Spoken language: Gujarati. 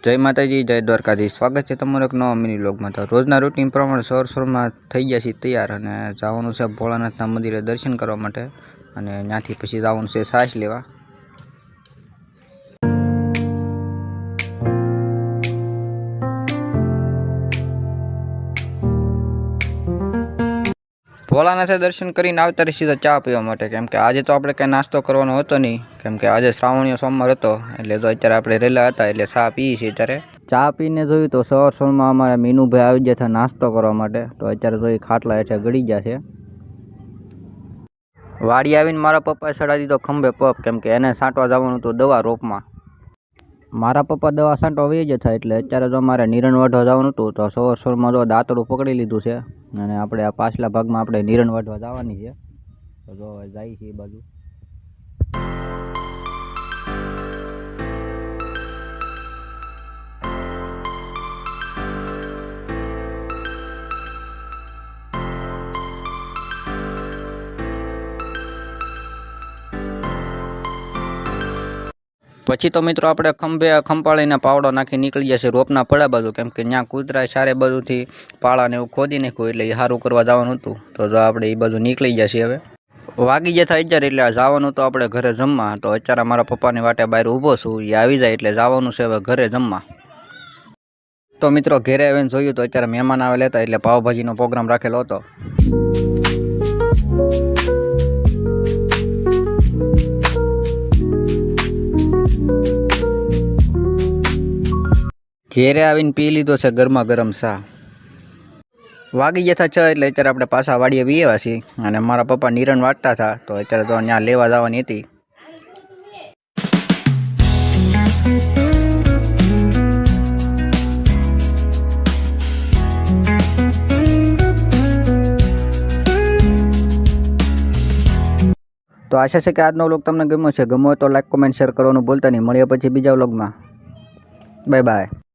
જય માતાજી, જય દ્વારકાધીશ। સ્વાગત છે તમારો એક નવા મિની વ્લોગમાં। તો રોજના રૂટીન પ્રમાણે સવારમાં થઈ ગયા છીએ તૈયાર અને જવાનું છે ભોળાનાથના મંદિરે દર્શન કરવા માટે અને ત્યાંથી પછી જવાનું છે છાશ લેવા। ભોળાનાથે દર્શન કરીને આવતા રહી સીધા ચા પીવા માટે, કેમ કે આજે તો આપણે કંઈ નાસ્તો કરવાનો હતો નહીં, કેમ કે આજે શ્રાવણીયો સોમવાર હતો એટલે તો અત્યારે આપણે રેલા હતા એટલે ચા પીએ છીએ। અત્યારે ચા પીને જોયું તો સવારમાં અમારા મીનુભાઈ આવી ગયા હતા નાસ્તો કરવા માટે। તો અત્યારે જોઈ ખાટલા હેઠે ગળી ગયા છે। વાડી આવીને મારા પપ્પાએ ચડાવી દીધો ખંભે પગ, કેમ કે એને છાંટવા જવાનું હતું દવા રોપમાં। મારા પપ્પા દવા છાંટવા વહી ગયા હતા એટલે અત્યારે જો અમારે નિરણ વાઢવા જવાનું હતું। તો સવારમાં જો દાંતડું પકડી લીધું છે અને આપણે આ પાછલા ભાગમાં આપણે નિરણ વાઢવા જવાની છે। તો જો જાય છે એ બાજુ। પછી તો મિત્રો આપણે ખંભે ખંપાળીને પાવડો નાખી નીકળી જશે રોપના પડા બાજુ, કેમ કે ત્યાં કૂતરા સારે બાજુથી પાળાને એવું ખોદી નાખ્યું એટલે એ સારું કરવા જવાનું હતું। તો જો આપણે એ બાજુ નીકળી જશે। હવે વાગી જતા અત્યારે એટલે જવાનું તો આપણે ઘરે જમવા। તો અત્યારે મારા પપ્પાની વાટે બહાર ઊભો છું, એ આવી જાય એટલે જવાનું છે હવે ઘરે જમવા। તો મિત્રો ઘરે આવીને જોયું તો અત્યારે મહેમાન આવેલા હતા એટલે પાવભાજીનો પ્રોગ્રામ રાખેલો હતો। ઘેરે આવીને પી લીધો છે ગરમા ગરમ ચા। વાગી જતા છ એટલે અત્યારે આપણે પાછા વાડીએ વીએવા છીએ અને મારા પપ્પા નિરણ વાટતા હતા તો અત્યારે તો ત્યાં લેવા જવાની હતી। તો આશા છે કે આજનો વ્લોગ તમને ગમ્યો છે। ગમ્યો તો લાઈક કોમેન્ટ શેર કરવાનું ભૂલતા નહીં। મળીએ પછી બીજા વ્લોગમાં। Bye bye.